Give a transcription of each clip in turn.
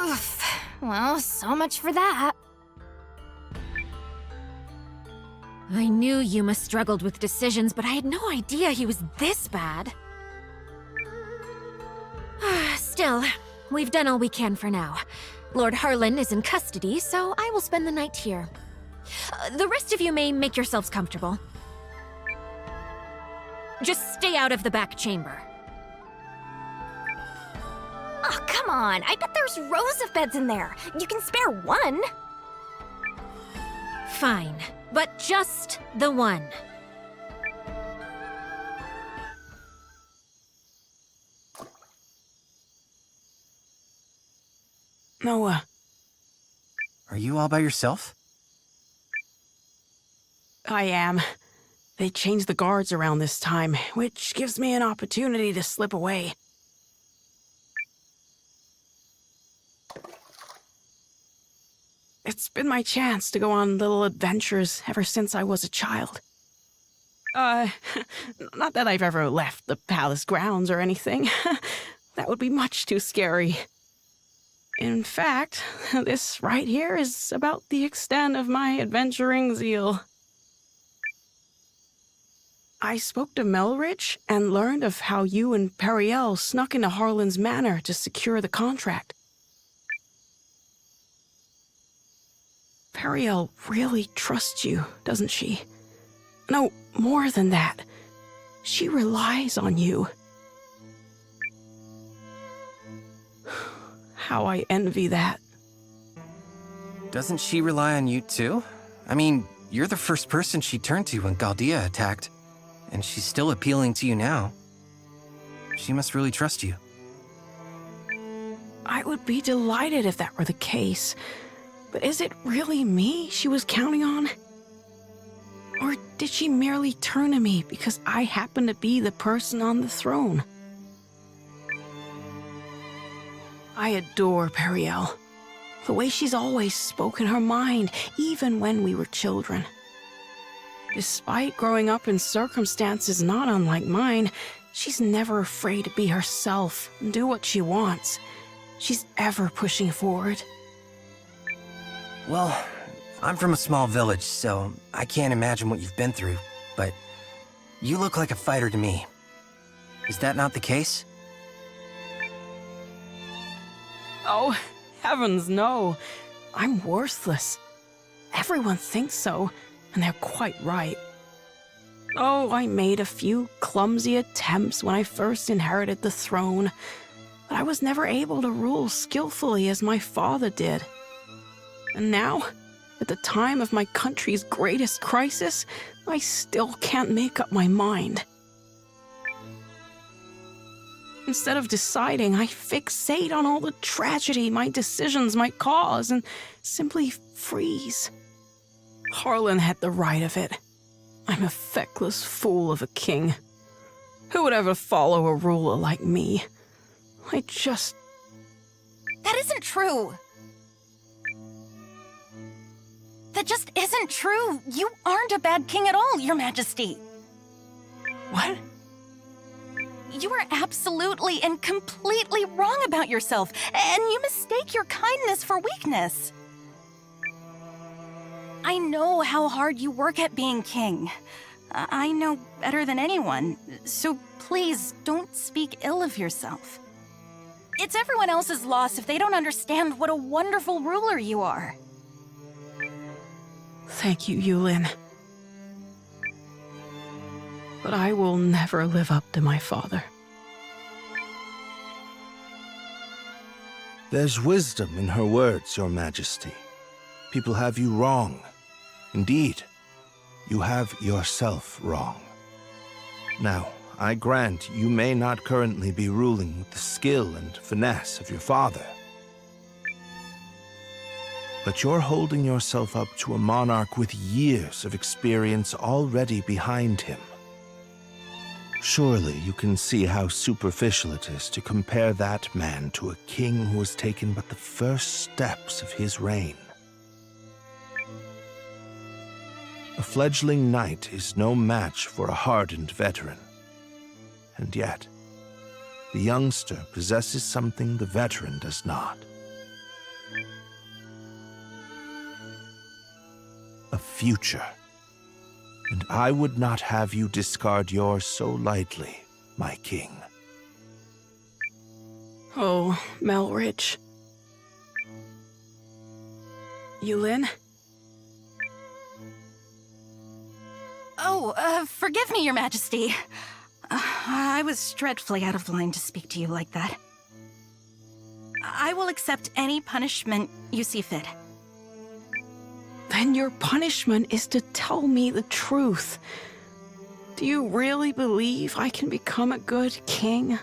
Oof. Well, so much for that. I knew Yuma struggled with decisions, but I had no idea he was this bad. Still, we've done all we can for now. Lord Harlan is in custody, so I will spend the night here. The rest of you may make yourselves comfortable. Just stay out of the back chamber. Oh, come on. I bet there's rows of beds in there. You can spare one. Fine, but just the one. Noah. Are you all by yourself? I am. They changed the guards around this time, which gives me an opportunity to slip away. It's been my chance to go on little adventures ever since I was a child. Not that I've ever left the palace grounds or anything. That would be much too scary. In fact, this right here is about the extent of my adventuring zeal. I spoke to Melridge and learned of how you and Periel snuck into Harlan's manor to secure the contract. Periel really trusts you, doesn't she? No, more than that. She relies on you. How I envy that. Doesn't she rely on you too? I mean, you're the first person she turned to when Galdia attacked, and she's still appealing to you now. She must really trust you. I would be delighted if that were the case. But is it really me she was counting on? Or did she merely turn to me because I happen to be the person on the throne? I adore Periel. The way she's always spoken her mind, even when we were children. Despite growing up in circumstances not unlike mine, she's never afraid to be herself and do what she wants. She's ever pushing forward. Well, I'm from a small village, so I can't imagine what you've been through, but you look like a fighter to me. Is that not the case? Oh, heavens no. I'm worthless. Everyone thinks so, and they're quite right. Oh, I made a few clumsy attempts when I first inherited the throne, but I was never able to rule skillfully as my father did. And now, at the time of my country's greatest crisis, I still can't make up my mind. Instead of deciding, I fixate on all the tragedy my decisions might cause and simply freeze. Harlan had the right of it. I'm a feckless fool of a king. Who would ever follow a ruler like me? I just... That isn't true. That just isn't true. You aren't a bad king at all, Your Majesty. What? You are absolutely and completely wrong about yourself, and you mistake your kindness for weakness. I know how hard you work at being king. I know better than anyone, so please don't speak ill of yourself. It's everyone else's loss if they don't understand what a wonderful ruler you are. Thank you, Yulin. But I will never live up to my father. There's wisdom in her words, Your Majesty. People have you wrong. Indeed, you have yourself wrong. Now, I grant you may not currently be ruling with the skill and finesse of your father. But you're holding yourself up to a monarch with years of experience already behind him. Surely you can see how superficial it is to compare that man to a king who has taken but the first steps of his reign. A fledgling knight is no match for a hardened veteran. And yet, the youngster possesses something the veteran does not. a future. And I would not have you discard yours so lightly, my king. Oh, Melridge. Yulin? Oh, forgive me, Your Majesty. I was dreadfully out of line to speak to you like that. I will accept any punishment you see fit. Then your punishment is to tell me the truth. Do you really believe I can become a good king?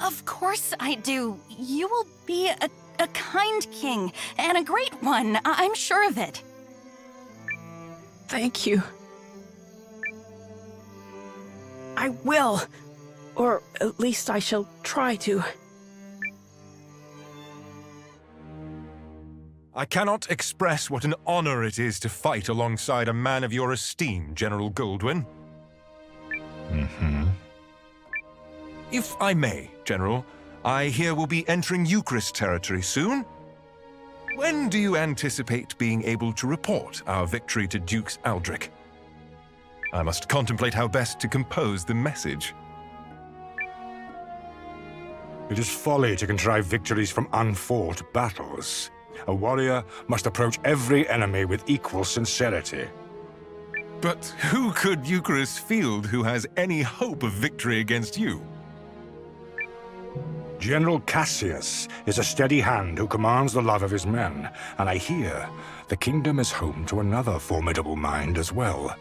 Of course I do. You will be a kind king, and a great one. I'm sure of it. Thank you. I will. Or at least I shall try to. I cannot express what an honor it is to fight alongside a man of your esteem, General Goldwyn. If I may, General, I hear we'll be entering Euchrisse territory soon. When do you anticipate being able to report our victory to Dukes Aldrich? I must contemplate how best to compose the message. It is folly to contrive victories from unfought battles. A warrior must approach every enemy with equal sincerity. But who could Euchrisse field who has any hope of victory against you? General Cassius is a steady hand who commands the love of his men, and I hear the kingdom is home to another formidable mind as well.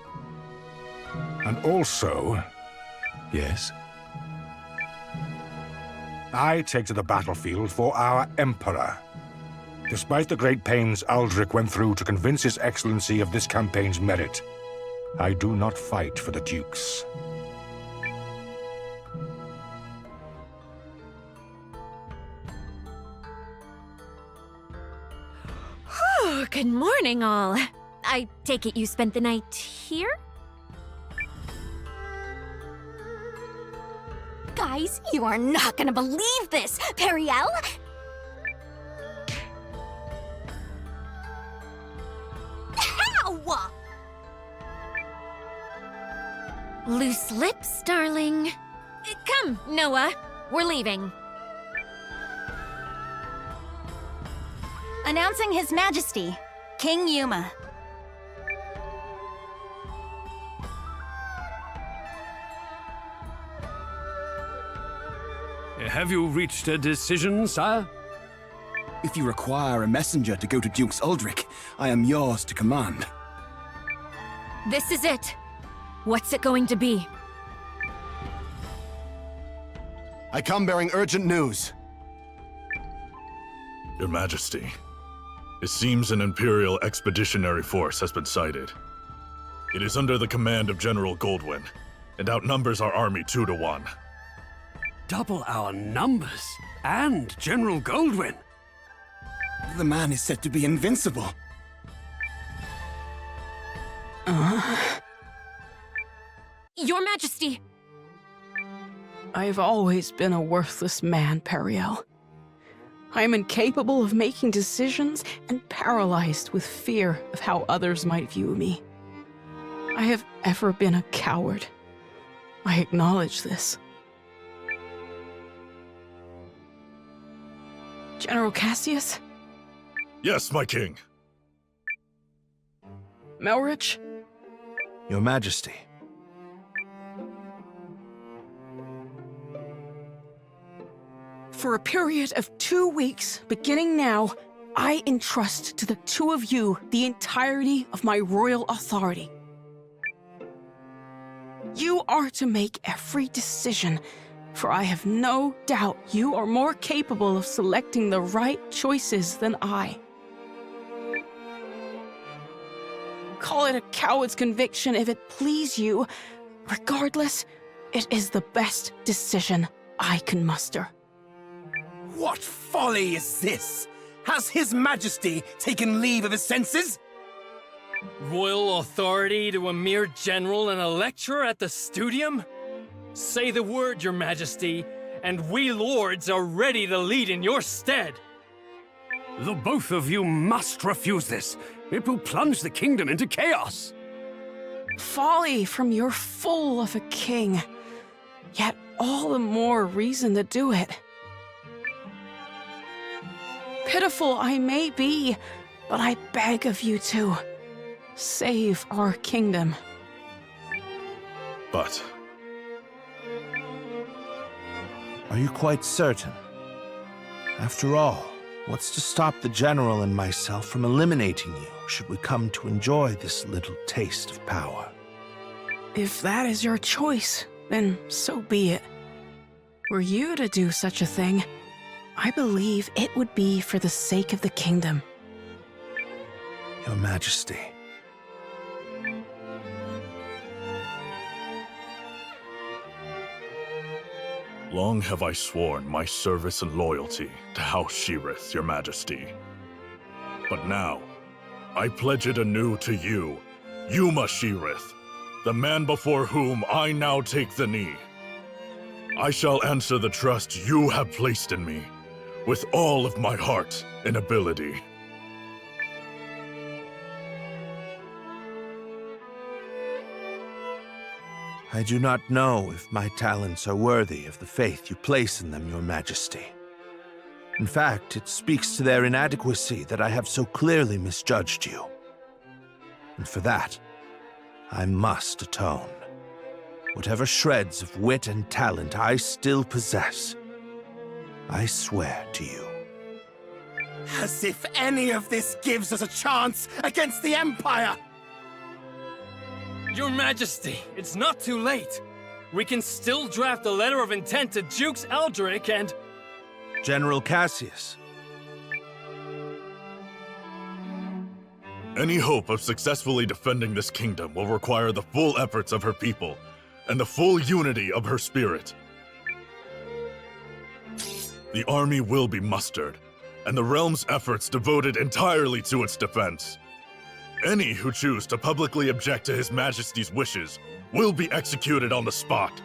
And also... Yes? I take to the battlefield for our Emperor. Despite the great pains Aldrich went through to convince His Excellency of this campaign's merit, I do not fight for the Dukes. Oh, good morning, all. I take it you spent the night here? Guys, you are not gonna believe this! Periel? How? Loose lips, darling. Come, Noah. We're leaving. Announcing His Majesty, King Yuma. Have you reached a decision, sire? If you require a messenger to go to Dukes Aldrich, I am yours to command. This is it. What's it going to be? I come bearing urgent news. Your Majesty, it seems an Imperial Expeditionary Force has been sighted. It is under the command of General Goldwyn, and outnumbers our army 2 to 1. Double our numbers, and General Goldwyn. The man is said to be invincible. Your Majesty! I've always been a worthless man, Periel. I am incapable of making decisions and paralyzed with fear of how others might view me. I have ever been a coward. I acknowledge this. General Cassius? Yes, my king. Melrich? Your Majesty. For a period of 2 weeks, beginning now, I entrust to the 2 of you the entirety of my royal authority. You are to make every decision, for I have no doubt you are more capable of selecting the right choices than I. Call it a coward's conviction if it please you. Regardless, it is the best decision I can muster. What folly is this? Has His Majesty taken leave of his senses? Royal authority to a mere general and a lecturer at the studium? Say the word, Your Majesty, and we lords are ready to lead in your stead. The both of you must refuse this. It will plunge the kingdom into chaos. Folly from your fool of a king. Yet all the more reason to do it. Pitiful I may be, but I beg of you to save our kingdom. But Are you quite certain? After all, what's to stop the General and myself from eliminating you, should we come to enjoy this little taste of power? If that is your choice, then so be it. Were you to do such a thing, I believe it would be for the sake of the kingdom. Your Majesty. long have I sworn my service and loyalty to House Sheerith, Your Majesty. But now, I pledge it anew to you, Yuma Sheerith, the man before whom I now take the knee. I shall answer the trust you have placed in me, with all of my heart and ability. I do not know if my talents are worthy of the faith you place in them, Your Majesty. In fact, it speaks to their inadequacy that I have so clearly misjudged you. And for that, I must atone. Whatever shreds of wit and talent I still possess, I swear to you. As if any of this gives us a chance against the Empire! Your Majesty, it's not too late. We can still draft a letter of intent to Dukes Eldrick and... General Cassius. Any hope of successfully defending this kingdom will require the full efforts of her people and the full unity of her spirit. The army will be mustered, and the realm's efforts devoted entirely to its defense. Any who choose to publicly object to His Majesty's wishes will be executed on the spot.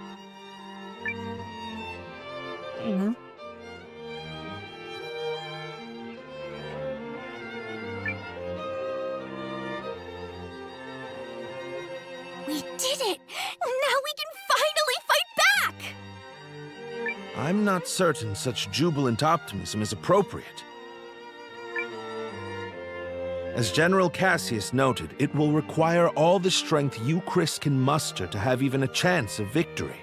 We did it! Now we can finally fight back! I'm not certain such jubilant optimism is appropriate. As General Cassius noted, it will require all the strength Euchrisse can muster to have even a chance of victory.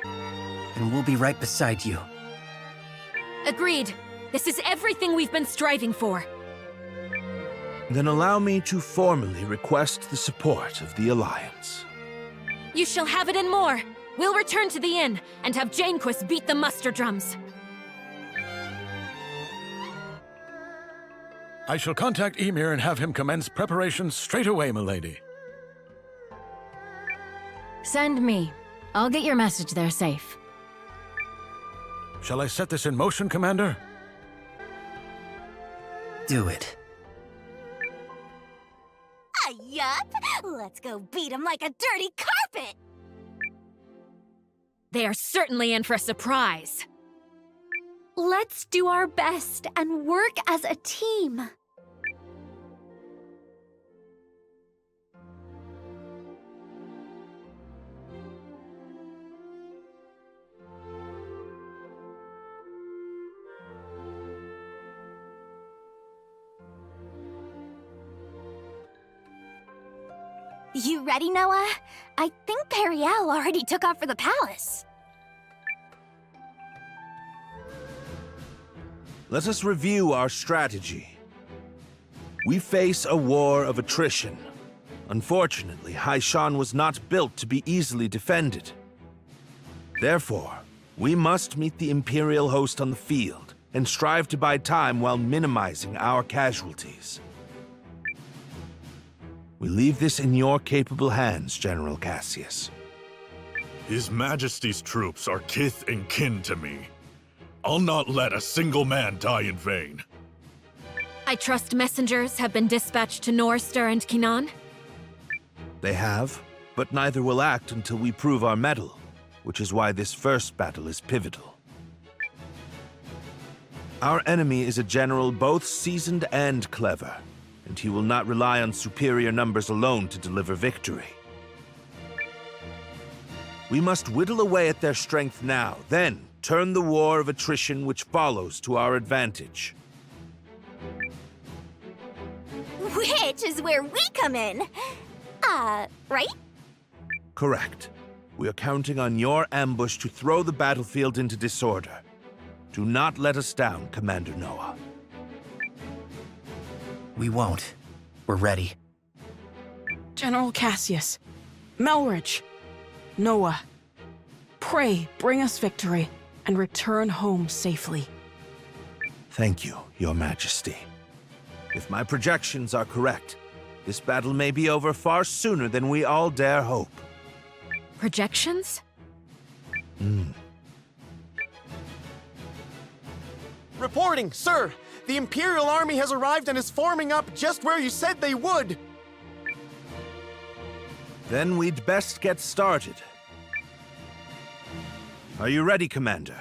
And we'll be right beside you. Agreed. This is everything we've been striving for. Then allow me to formally request the support of the Alliance. You shall have it and more. We'll return to the inn and have Janequist beat the muster drums. I shall contact Ymir and have him commence preparations straight away, milady. Send me. I'll get your message there safe. Shall I set this in motion, Commander? Do it. Yup! Let's go beat him like a dirty carpet! They are certainly in for a surprise. Let's do our best and work as a team. You ready, Noah? I think Periel already took off for the palace. Let us review our strategy. We face a war of attrition. Unfortunately, Haishan was not built to be easily defended. Therefore, we must meet the Imperial host on the field and strive to buy time while minimizing our casualties. We leave this in your capable hands, General Cassius. His Majesty's troops are kith and kin to me. I'll not let a single man die in vain. I trust messengers have been dispatched to Norster and Kinan? They have, but neither will act until we prove our mettle, which is why this first battle is pivotal. Our enemy is a general both seasoned and clever, and he will not rely on superior numbers alone to deliver victory. We must whittle away at their strength now, then turn the war of attrition which follows to our advantage. Which is where we come in. Right? Correct. We are counting on your ambush to throw the battlefield into disorder. Do not let us down, Commander Noah. We won't. We're ready. General Cassius, Melridge, Noah, pray bring us victory and return home safely. Thank you, Your Majesty. If my projections are correct, this battle may be over far sooner than we all dare hope. Projections? Reporting, sir! The Imperial Army has arrived and is forming up just where you said they would! Then we'd best get started. Are you ready, Commander?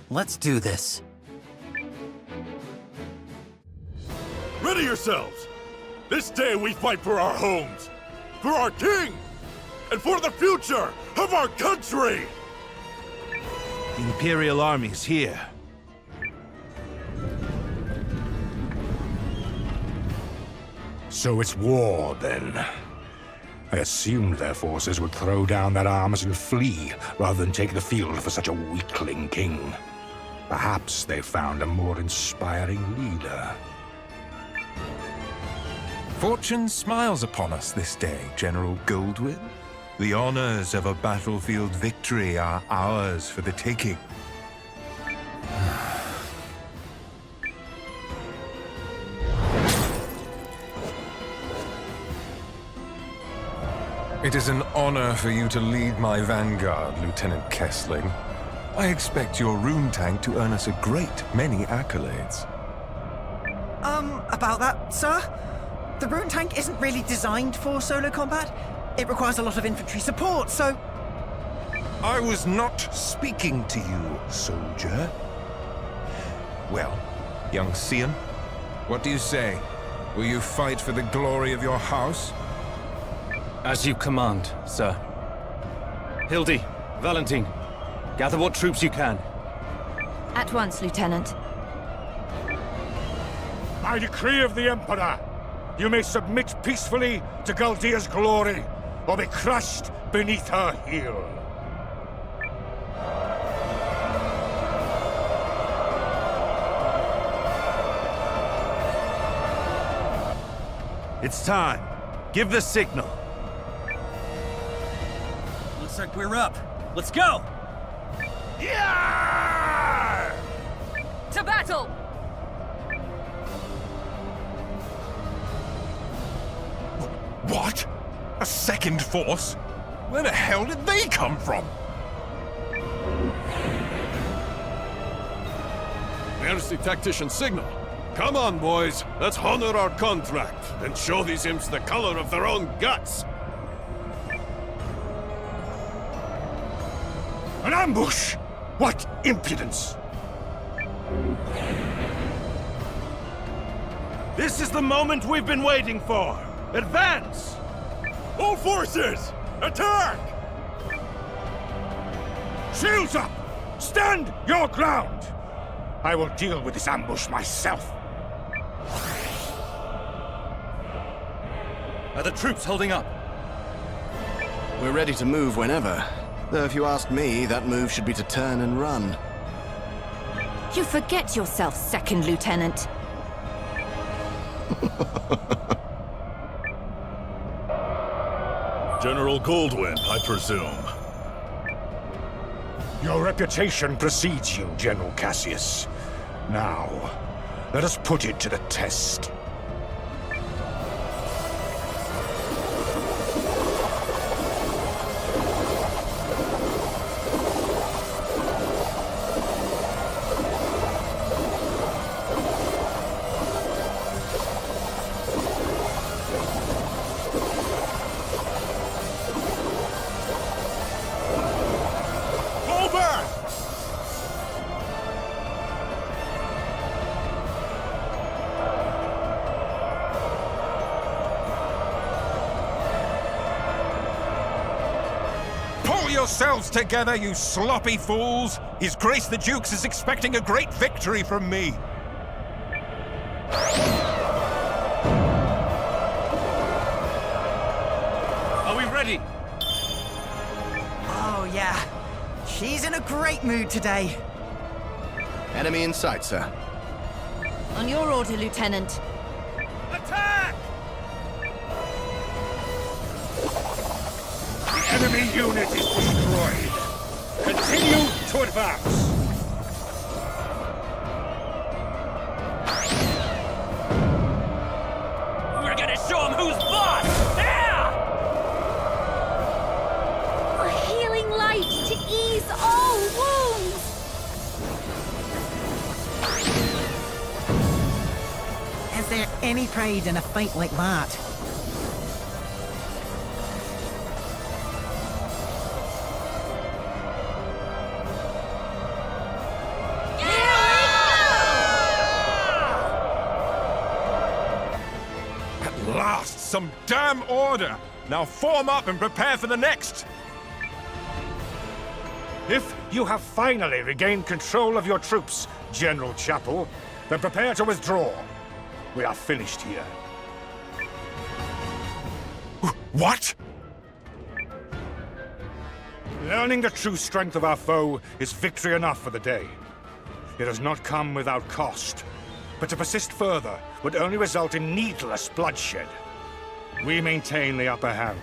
Let's do this. Ready yourselves! This day we fight for our homes, for our king, and for the future of our country! The Imperial Army's here. So it's war, then. I assumed their forces would throw down their arms and flee, rather than take the field for such a weakling king. Perhaps they found a more inspiring leader. Fortune smiles upon us this day, General Goldwyn. The honors of a battlefield victory are ours for the taking. It is an honor for you to lead my vanguard, Lieutenant Kessling. I expect your rune tank to earn us a great many accolades. About that, sir? The rune tank isn't really designed for solo combat. It requires a lot of infantry support, so... I was not speaking to you, soldier. Well, young Cian, what do you say? Will you fight for the glory of your house? As you command, sir. Hildy, Valentine, gather what troops you can. At once, Lieutenant. By decree of the Emperor, you may submit peacefully to Galdia's glory, or be crushed beneath her heel. It's time. Give the signal. Looks like we're up. Let's go! Yeah! To battle! What? A second force? Where the hell did they come from? There's the tactician signal. Come on, boys. Let's honor our contract and show these imps the color of their own guts. An ambush! What impudence! This is the moment we've been waiting for. Advance! All forces, attack! Shields up! Stand your ground! I will deal with this ambush myself. Are the troops holding up? We're ready to move whenever. Though if you ask me, that move should be to turn and run. You forget yourself, Second Lieutenant. General Goldwyn, I presume. Your reputation precedes you, General Cassius. Now, let us put it to the test. yourselves together, you sloppy fools! His Grace the Dukes is expecting a great victory from me! Are we ready? Oh, yeah. She's in a great mood today. Enemy in sight, sir. On your order, Lieutenant. Attack! The enemy unit is destroyed. Continue to advance. We're gonna show them who's boss! Yeah! A healing light to ease all wounds! Is there any pride in a fight like that? At last, some damn order! Now form up and prepare for the next! If you have finally regained control of your troops, General Chapel, then prepare to withdraw. We are finished here. What? Learning the true strength of our foe is victory enough for the day. It has not come without cost, but to persist further would only result in needless bloodshed. We maintain the upper hand,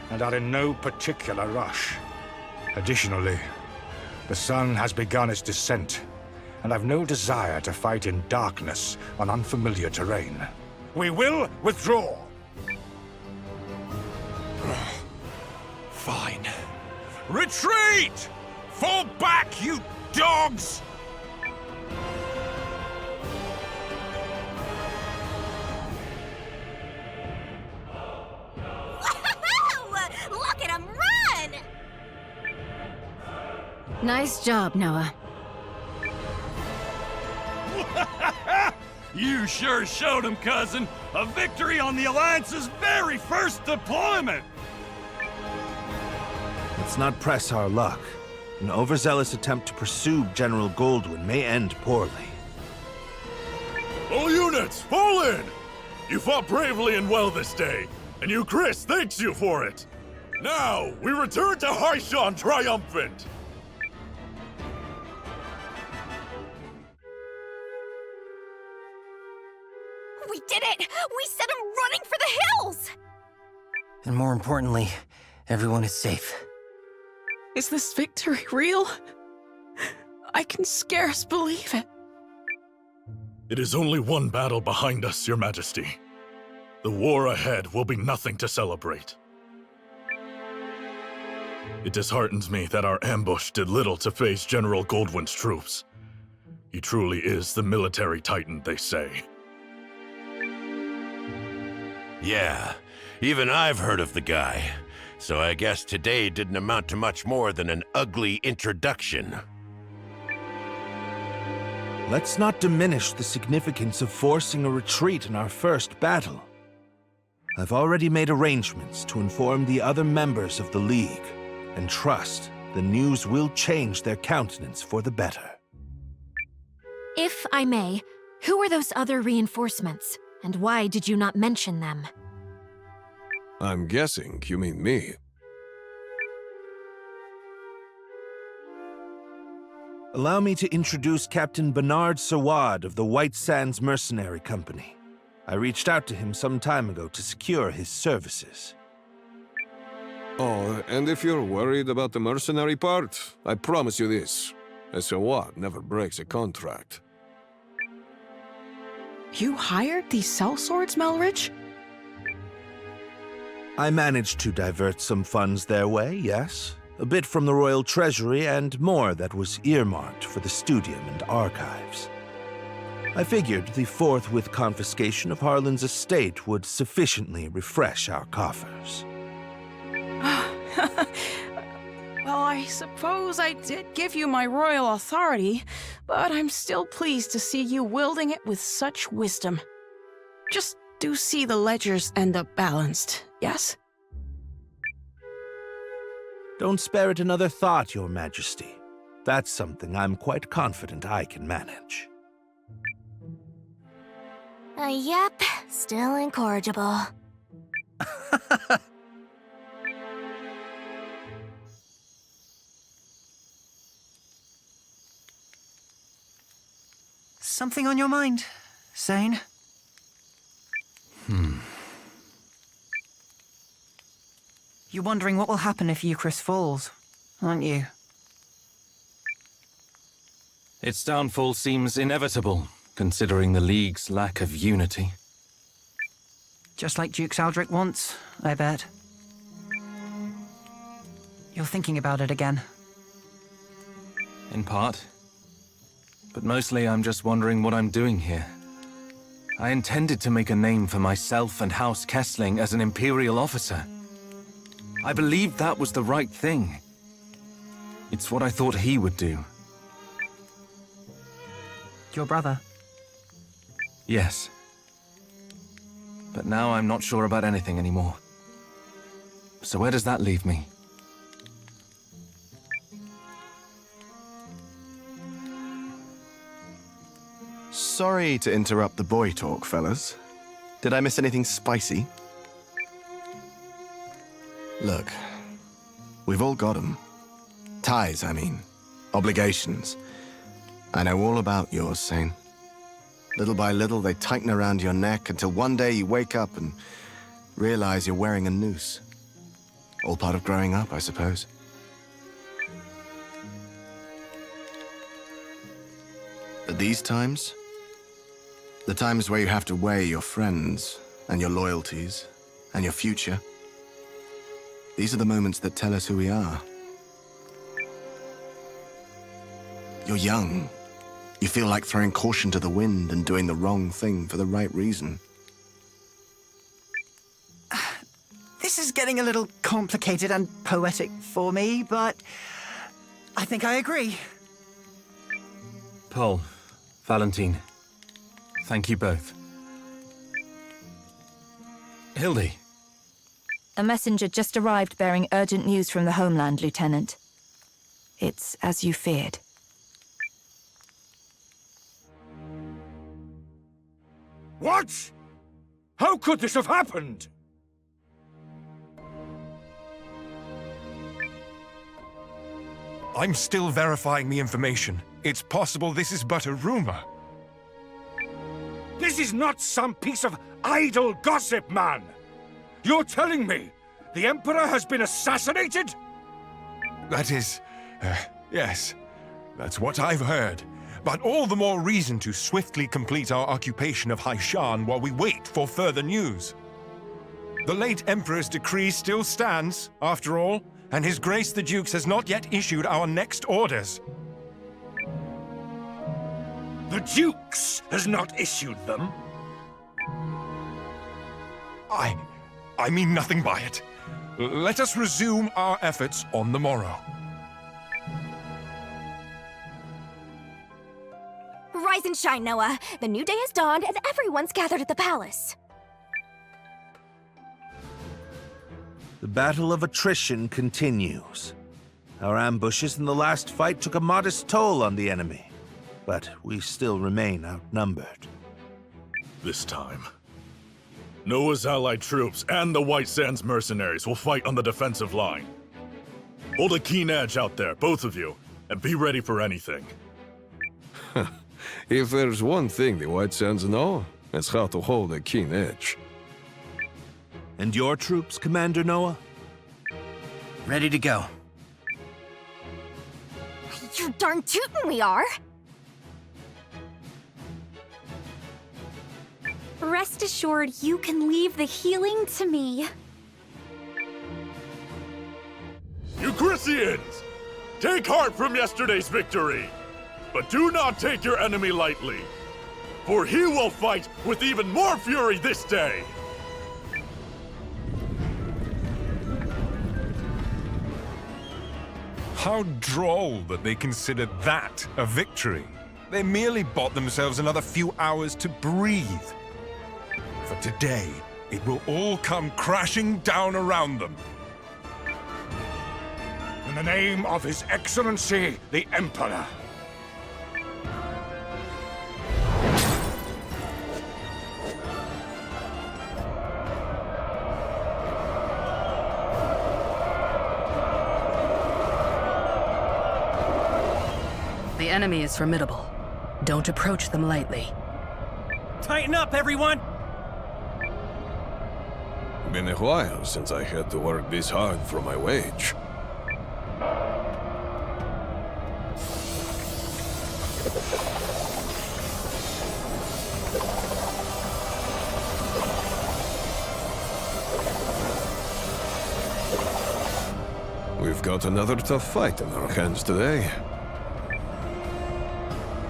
and are in no particular rush. Additionally, the sun has begun its descent, and I've no desire to fight in darkness on unfamiliar terrain. We will withdraw! Fine. Retreat! Fall back, you dogs! Look at him run! Nice job, Noah. You sure showed him, cousin. A victory on the Alliance's very first deployment! Let's not press our luck. An overzealous attempt to pursue General Goldwyn may end poorly. All units, fall in! You fought bravely and well this day, and Euchrisse thanks you for it. Now, we return to Haishan triumphant! We did it! We sent him running for the hills! And more importantly, everyone is safe. Is this victory real? I can scarce believe it. It is only one battle behind us, Your Majesty. The war ahead will be nothing to celebrate. It disheartens me that our ambush did little to phase General Goldwyn's troops. He truly is the military titan, they say. Yeah, even I've heard of the guy. So I guess today didn't amount to much more than an ugly introduction. Let's not diminish the significance of forcing a retreat in our first battle. I've already made arrangements to inform the other members of the League, and trust the news will change their countenance for the better. If I may, who are those other reinforcements, and why did you not mention them? I'm guessing you mean me. Allow me to introduce Captain Bernard Sawad of the White Sands Mercenary Company. I reached out to him some time ago to secure his services. Oh, and if you're worried about the mercenary part, I promise you this. A Sawad never breaks a contract. You hired these sellswords, Melridge? I managed to divert some funds their way, yes. A bit from the royal treasury and more that was earmarked for the studium and archives. I figured the forthwith confiscation of Harlan's estate would sufficiently refresh our coffers. Well, I suppose I did give you my royal authority, but I'm still pleased to see you wielding it with such wisdom. Just do see the ledgers end up balanced, yes? Don't spare it another thought, Your Majesty. That's something I'm quite confident I can manage. Yep, still incorrigible. Something on your mind, Sane? You're wondering what will happen if Euchrisse falls, aren't you? Its downfall seems inevitable, considering the League's lack of unity. Just like Duke Aldrich wants, I bet. You're thinking about it again. In part. But mostly I'm just wondering what I'm doing here. I intended to make a name for myself and House Kessling as an Imperial officer. I believed that was the right thing. It's what I thought he would do. Your brother? Yes. But now I'm not sure about anything anymore. So where does that leave me? Sorry to interrupt the boy talk, fellas. Did I miss anything spicy? Look, we've all got 'em. Ties, I mean. Obligations. I know all about yours, Sane. Little by little, they tighten around your neck until one day you wake up and realize you're wearing a noose. All part of growing up, I suppose. But these times, the times where you have to weigh your friends and your loyalties and your future, these are the moments that tell us who we are. You're young. You feel like throwing caution to the wind and doing the wrong thing for the right reason. This is getting a little complicated and poetic for me, but I think I agree. Paul, Valentine, thank you both. Hildy. A messenger just arrived bearing urgent news from the homeland, Lieutenant. It's as you feared. What? How could this have happened? I'm still verifying the information. It's possible this is but a rumor. This is not some piece of idle gossip, man! You're telling me the Emperor has been assassinated? That is... yes. That's what I've heard. But all the more reason to swiftly complete our occupation of Haishan while we wait for further news. The late Emperor's decree still stands, after all, and His Grace the Dukes has not yet issued our next orders. The Dukes has not issued them? I mean nothing by it. Let us resume our efforts on the morrow. Rise and shine, Noah. The new day has dawned and everyone's gathered at the palace. The battle of attrition continues. Our ambushes in the last fight took a modest toll on the enemy, but we still remain outnumbered. This time, Noah's allied troops and the White Sands mercenaries will fight on the defensive line. Hold a keen edge out there, both of you, and be ready for anything. If there's one thing the White Sands know, it's how to hold a keen edge. And your troops, Commander Noah? Ready to go. You're darn tootin' we are! Rest assured, you can leave the healing to me. Euchrissians! Take heart from yesterday's victory! But do not take your enemy lightly, for he will fight with even more fury this day! How droll that they considered that a victory. They merely bought themselves another few hours to breathe. For today, it will all come crashing down around them. the name of His Excellency, the Emperor. The enemy is formidable. Don't approach them lightly. Tighten up, everyone! Been a while since I had to work this hard for my wage. We've got another tough fight in our hands today.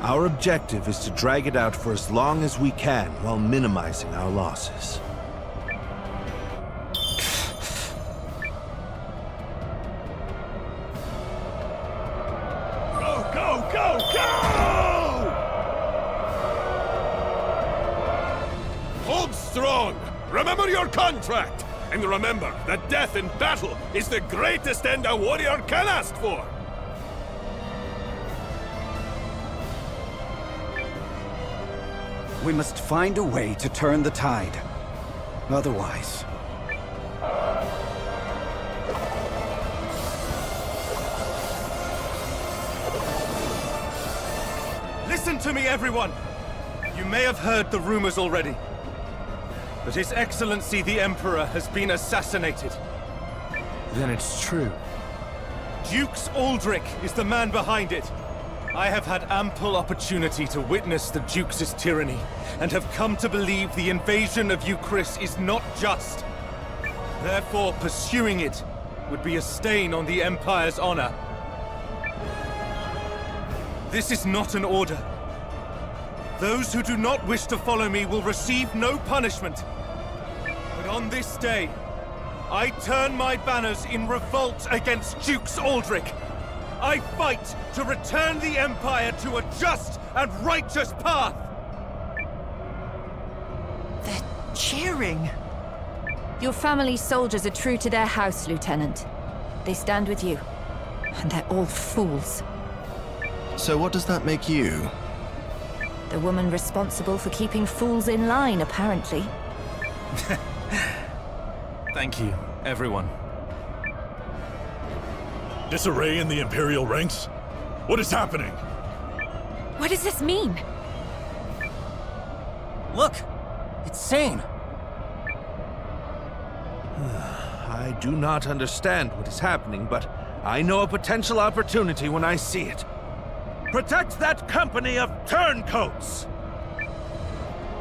Our objective is to drag it out for as long as we can while minimizing our losses. Go, go, go, go! Hold strong! Remember your contract! And remember that death in battle is the greatest end a warrior can ask for! We must find a way to turn the tide. Otherwise... Listen to me, everyone! You may have heard the rumors already. But His Excellency the Emperor has been assassinated. Then it's true. Dukes Aldrich is the man behind it. I have had ample opportunity to witness the Duke's tyranny, and have come to believe the invasion of Euchrisse is not just. Therefore, pursuing it would be a stain on the Empire's honor. This is not an order. Those who do not wish to follow me will receive no punishment. But on this day, I turn my banners in revolt against Dukes Aldrich. I fight to return the Empire to a just and righteous path! They're cheering! Your family's soldiers are true to their house, Lieutenant. They stand with you. And they're all fools. So what does that make you? The woman responsible for keeping fools in line, apparently. Thank you, everyone. Disarray in the Imperial ranks? What is happening? What does this mean? Look! It's Sane! I do not understand what is happening, but I know a potential opportunity when I see it. Protect that company of turncoats!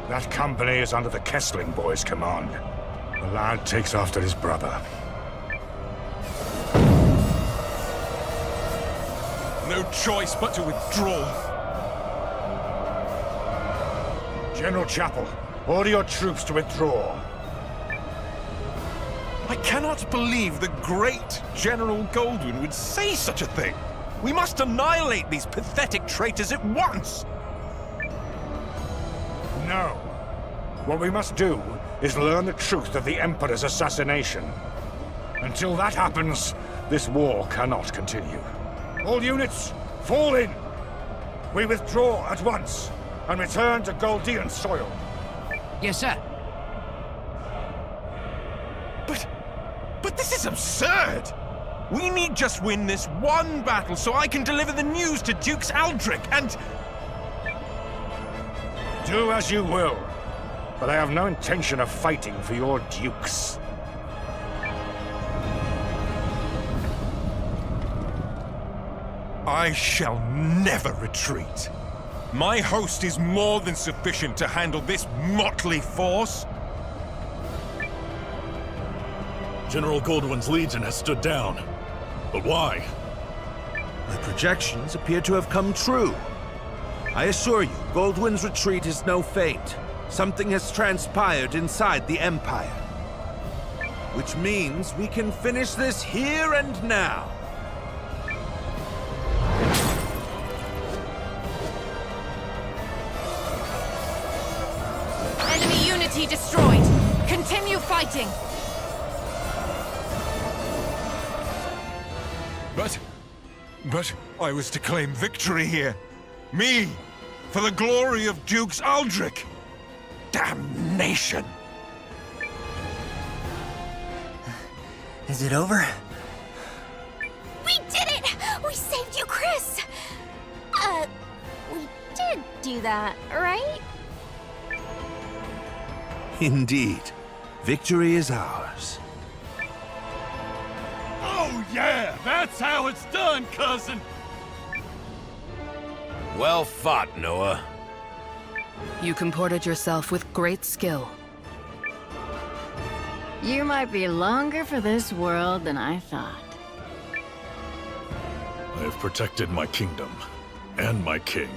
That company is under the Kessling boys' command. The lad takes after his brother. No choice but to withdraw. General Chapel, order your troops to withdraw. I cannot believe the great General Goldwyn would say such a thing. We must annihilate these pathetic traitors at once! No. What we must do is learn the truth of the Emperor's assassination. Until that happens, this war cannot continue. All units, fall in! We withdraw at once, and return to Goldean soil. Yes, sir. But this is absurd! We need just win this one battle so I can deliver the news to Dukes Aldrich and... Do as you will, but I have no intention of fighting for your dukes. I shall never retreat. My host is more than sufficient to handle this motley force. General Goldwyn's legion has stood down. But why? The projections appear to have come true. I assure you, Goldwyn's retreat is no feint. Something has transpired inside the Empire. Which means we can finish this here and now. Enemy unity destroyed. Continue fighting. But But I was to claim victory here. Me! For the glory of Dukes Aldrich! Damnation! Is it over? We did it! We saved Euchrisse! We did do that, right? Indeed. Victory is ours. Oh yeah, that's how it's done, cousin! Well fought, Noah. You comported yourself with great skill. You might be longer for this world than I thought. I have protected my kingdom and my king.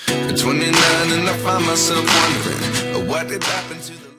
At 29 and I find myself wondering what did happen to the